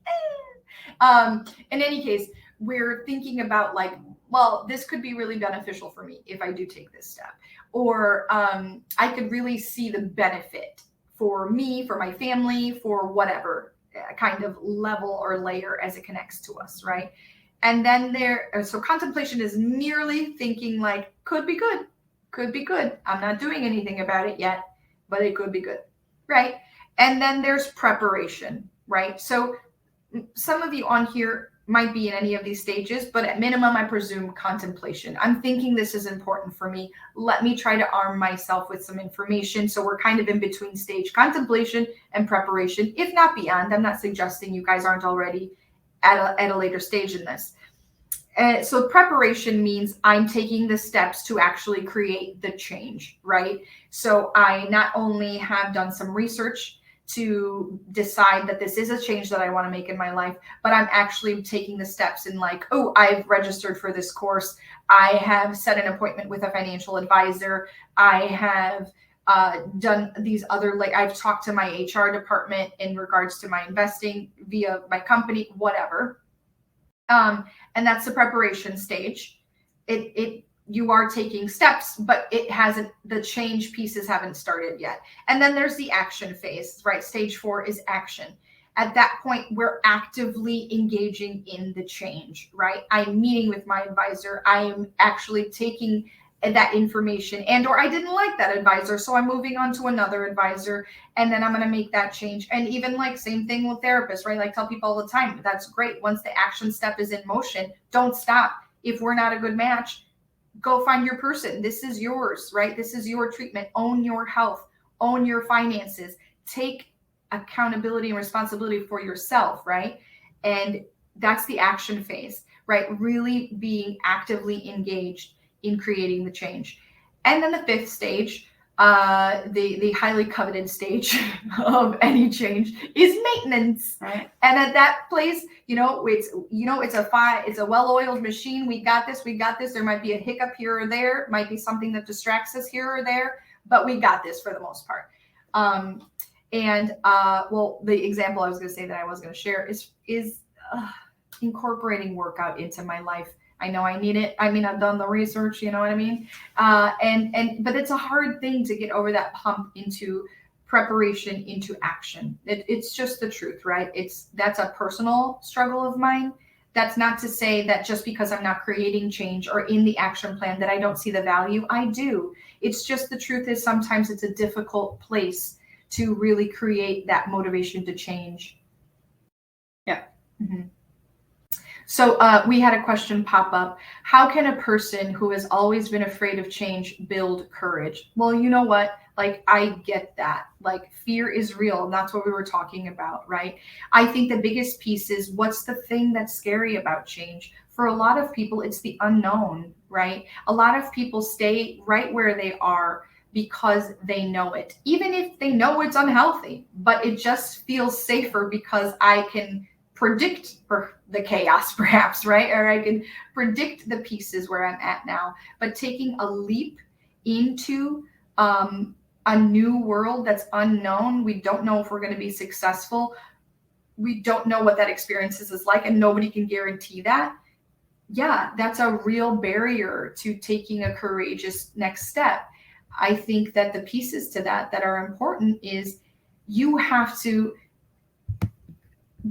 In any case, we're thinking about like, well, this could be really beneficial for me if I do take this step. Or I could really see the benefit for me, for my family, for whatever kind of level or layer as it connects to us, right? And then so contemplation is merely thinking like, could be good. I'm not doing anything about it yet, but it could be good, right? And then there's preparation, right? So some of you on here might be in any of these stages, but at minimum, I presume contemplation. I'm thinking this is important for me. Let me try to arm myself with some information. So we're kind of in between stage contemplation and preparation, if not beyond. I'm not suggesting you guys aren't already at a later stage in this. So preparation means I'm taking the steps to actually create the change, right? So I not only have done some research to decide that this is a change that I want to make in my life, but I'm actually taking the steps in like, oh, I've registered for this course. I have set an appointment with a financial advisor. I have done these other, like I've talked to my HR department in regards to my investing via my company, whatever. And that's the preparation stage. You are taking steps, but the change pieces haven't started yet. And then there's the action phase, right? Stage 4 is action. At that point, we're actively engaging in the change, right? I'm meeting with my advisor. I am actually taking that information, or I didn't like that advisor, so I'm moving on to another advisor, and then I'm going to make that change. And even like same thing with therapists, right? Like tell people all the time, that's great. Once the action step is in motion, don't stop. If we're not a good match, go find your person. This is yours, right? This is your treatment. Own your health, own your finances, take accountability and responsibility for yourself, right? And that's the action phase, right? Really being actively engaged in creating the change. And then the 5th stage, the highly coveted stage of any change is maintenance. Right. And at that place, it's a well-oiled machine. We got this. There might be a hiccup here or there, might be something that distracts us here or there, but we got this for the most part. The example I was going to say that I was going to share is incorporating workout into my life. I know I need it. I mean, I've done the research, you know what I mean? But it's a hard thing to get over that hump into preparation, into action. It's just the truth, right? That's a personal struggle of mine. That's not to say that just because I'm not creating change or in the action plan that I don't see the value. I do. It's just the truth is sometimes it's a difficult place to really create that motivation to change. Yeah. Mm-hmm. So we had a question pop up. How can a person who has always been afraid of change build courage? Well, you know what? Like, I get that. Like, fear is real. And that's what we were talking about, right? I think the biggest piece is, what's the thing that's scary about change? For a lot of people, it's the unknown, right? A lot of people stay right where they are because they know it, even if they know it's unhealthy, but it just feels safer because I can predict the chaos, perhaps, right? Or I can predict the pieces where I'm at now. But taking a leap into a new world that's unknown, we don't know if we're going to be successful. We don't know what that experience is like, and nobody can guarantee that. Yeah, that's a real barrier to taking a courageous next step. I think that the pieces to that are important is, you have to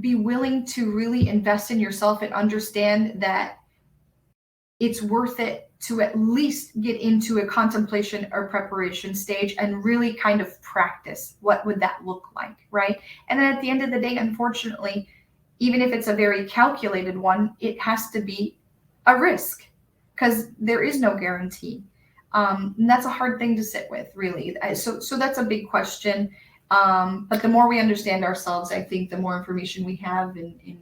be willing to really invest in yourself and understand that it's worth it to at least get into a contemplation or preparation stage and really kind of practice what would that look like, right? And then at the end of the day, unfortunately, even if it's a very calculated one, it has to be a risk, because there is no guarantee. And that's a hard thing to sit with, really. So that's a big question. But the more we understand ourselves, I think the more information we have in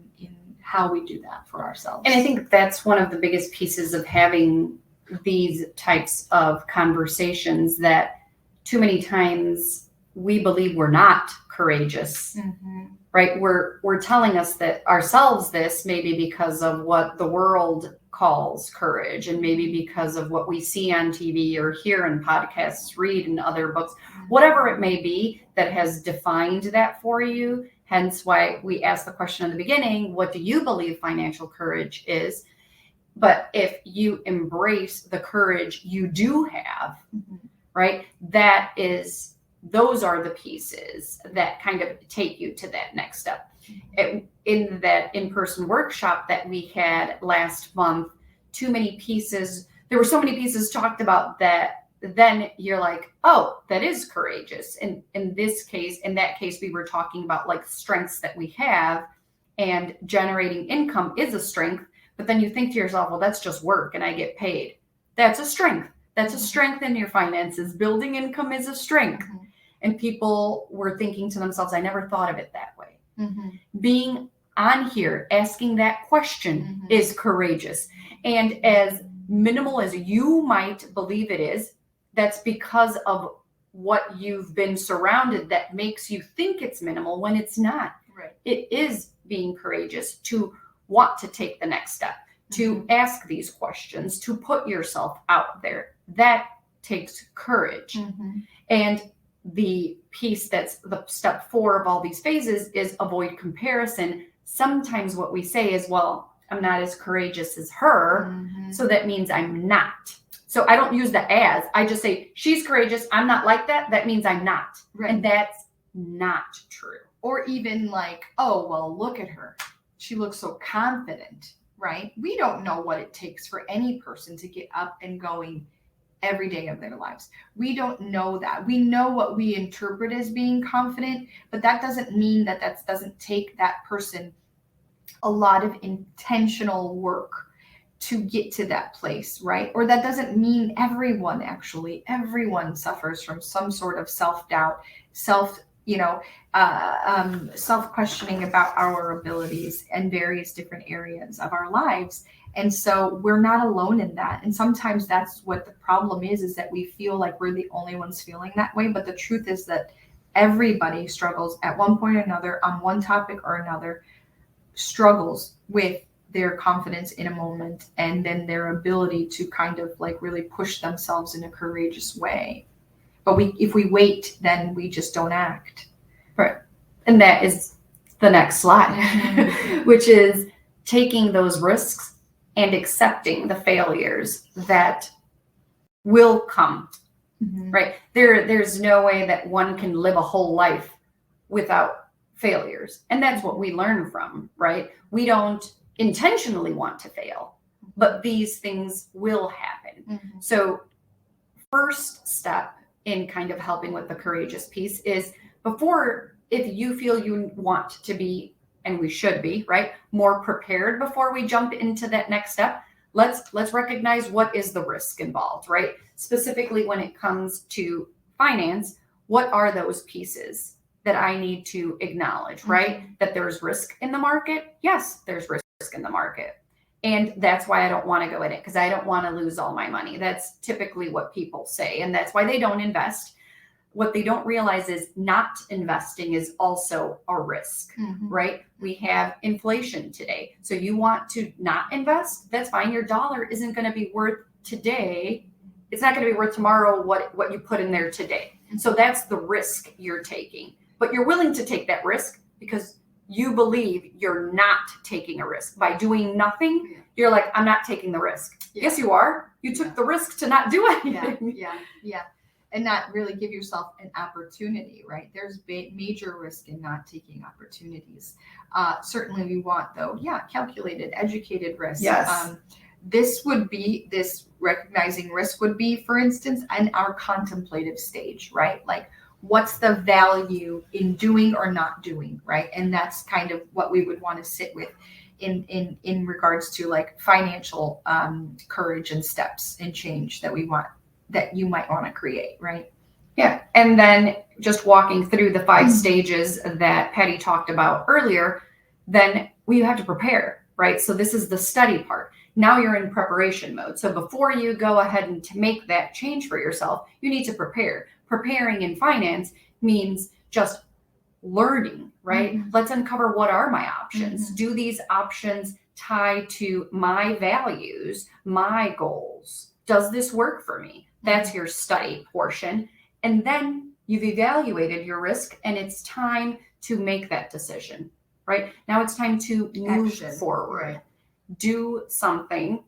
how we do that for ourselves. And I think that's one of the biggest pieces of having these types of conversations, that too many times we believe we're not courageous, right? We're telling us that ourselves this, maybe because of what the world calls courage, and maybe because of what we see on TV or hear in podcasts, read in other books, whatever it may be that has defined that for you. Hence why we asked the question in the beginning, what do you believe financial courage is? But if you embrace the courage you do have, right, those are the pieces that kind of take you to that next step. In that in-person workshop that we had last month, there were so many pieces talked about that then you're like, oh, that is courageous. And in that case, we were talking about like strengths that we have, and generating income is a strength. But then you think to yourself, well, that's just work and I get paid. That's a strength. That's a strength in your finances. Building income is a strength. And people were thinking to themselves, I never thought of it that way. Being on here, asking that question is courageous. And as minimal as you might believe it is, that's because of what you've been surrounded that makes you think it's minimal when it's not. Right. It is being courageous to want to take the next step, to ask these questions, to put yourself out there. That takes courage. And the piece that's the step 4 of all these phases is avoid comparison. Sometimes what we say is, well, I'm not as courageous as her, so that means I'm not. So I don't use the as, I just say, she's courageous, I'm not like that, that means I'm not. Right. And that's not true. Or even like, oh, well, look at her, she looks so confident, right? We don't know what it takes for any person to get up and going every day of their lives. We don't know that. We know what we interpret as being confident, but that doesn't mean that doesn't take that person a lot of intentional work to get to that place, right? Or that doesn't mean everyone suffers from some sort of self-doubt, self-questioning about our abilities in various different areas of our lives. And so we're not alone in that. And sometimes that's what the problem is that we feel like we're the only ones feeling that way. But the truth is that everybody struggles at one point or another, on one topic or another, struggles with their confidence in a moment, and then their ability to kind of like really push themselves in a courageous way. But if we wait, then we just don't act. Right. And that is the next slide, which is taking those risks and accepting the failures that will come, right? There's no way that one can live a whole life without failures. And that's what we learn from, right? We don't intentionally want to fail, but these things will happen. So first step in kind of helping with the courageous piece is, if you feel you want to be and we should be, right, more prepared before we jump into that next step. Let's recognize what is the risk involved, right? Specifically when it comes to finance, what are those pieces that I need to acknowledge, right? That there's risk in the market. Yes, there's risk in the market. And that's why I don't want to go in it, because I don't want to lose all my money. That's typically what people say. And that's why they don't invest. What they don't realize is not investing is also a risk, right? We have inflation today. So you want to not invest, that's fine. Your dollar isn't going to be worth today. It's not going to be worth tomorrow what you put in there today. So that's the risk you're taking. But you're willing to take that risk because you believe you're not taking a risk. By doing nothing, you're like, I'm not taking the risk. Yes, you are. You took the risk to not do anything. Yeah. And not really give yourself an opportunity, right? There's major risk in not taking opportunities. Certainly we want, though, calculated, educated risk. Yes. This recognizing risk would be, for instance, in our contemplative stage, right? Like, what's the value in doing or not doing, right? And that's kind of what we would want to sit with in regards to like financial courage and steps and change that you might want to create, right? Yeah. And then just walking through the 5 stages that Patty talked about earlier, then we have to prepare, right? So this is the study part. Now you're in preparation mode. So before you go ahead and to make that change for yourself, you need to prepare. Preparing in finance means just learning, right? Let's uncover what are my options. Do these options tie to my values, my goals? Does this work for me? That's your study portion. And then you've evaluated your risk and it's time to make that decision, right? Now it's time to move forward. Right. Do something,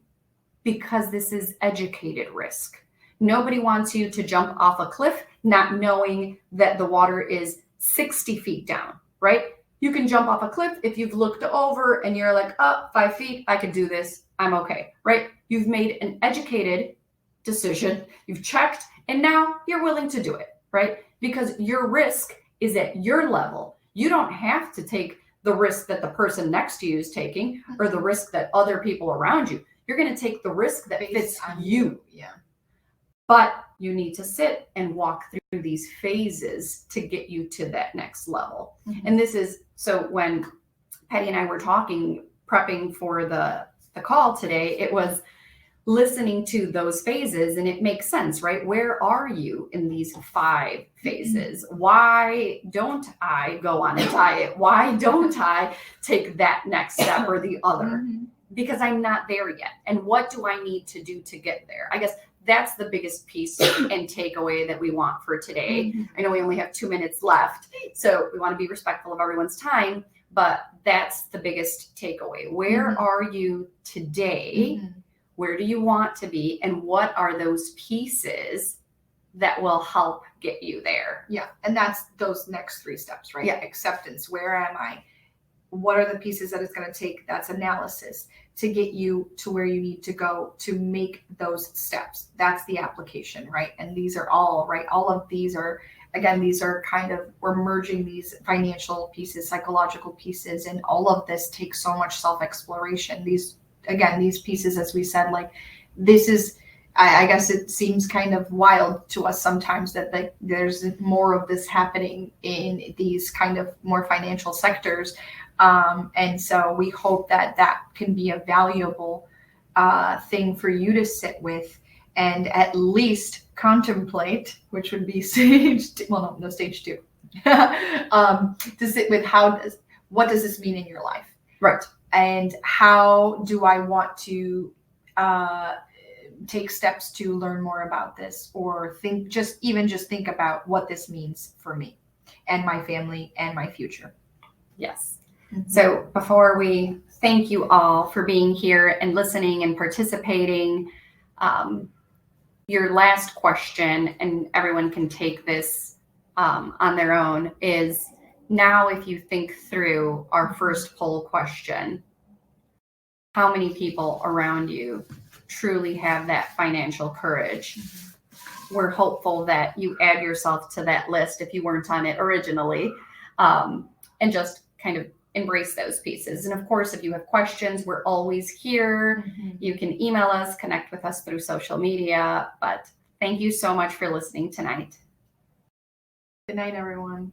because this is educated risk. Nobody wants you to jump off a cliff not knowing that the water is 60 feet down, right? You can jump off a cliff if you've looked over and you're like, 5 feet, I could do this, I'm okay, right? You've made an educated decision, you've checked, and now you're willing to do it, right? Because your risk is at your level. You don't have to take the risk that the person next to you is taking or the risk that other people around you. You're going to take the risk that fits you. Yeah. But you need to sit and walk through these phases to get you to that next level. And this is, so when Patty and I were talking, prepping for the call today, it was listening to those phases, and it makes sense, right? Where are you in these 5 phases? Why don't I go on a diet? Why don't I take that next step or the other? Because I'm not there yet. And what do I need to do to get there? I guess that's the biggest piece and takeaway that we want for today. I know we only have 2 minutes left, so we want to be respectful of everyone's time, but that's the biggest takeaway. Where are you today? Where do you want to be? And what are those pieces that will help get you there? Yeah. And that's those next 3 steps, right? Yeah. Acceptance. Where am I? What are the pieces that it's going to take? That's analysis to get you to where you need to go to make those steps. That's the application, right? And these are all, right? All of these are, again, these are kind of, we're merging these financial pieces, psychological pieces, and all of this takes so much self-exploration. These pieces, as we said, like this is, I guess it seems kind of wild to us sometimes that there's more of this happening in these kind of more financial sectors. And so we hope that can be a valuable thing for you to sit with and at least contemplate, which would be stage 2, to sit with what does this mean in your life? Right. And how do I want to take steps to learn more about this, or just think about what this means for me and my family and my future. Yes. So before we thank you all for being here and listening and participating, your last question, and everyone can take this on their own, is now if you think through our first poll question, how many people around you truly have that financial courage? We're hopeful that you add yourself to that list if you weren't on it originally, and just kind of embrace those pieces. And of course, if you have questions, we're always here. You can email us, connect with us through social media. But thank you so much for listening tonight. Good night, everyone.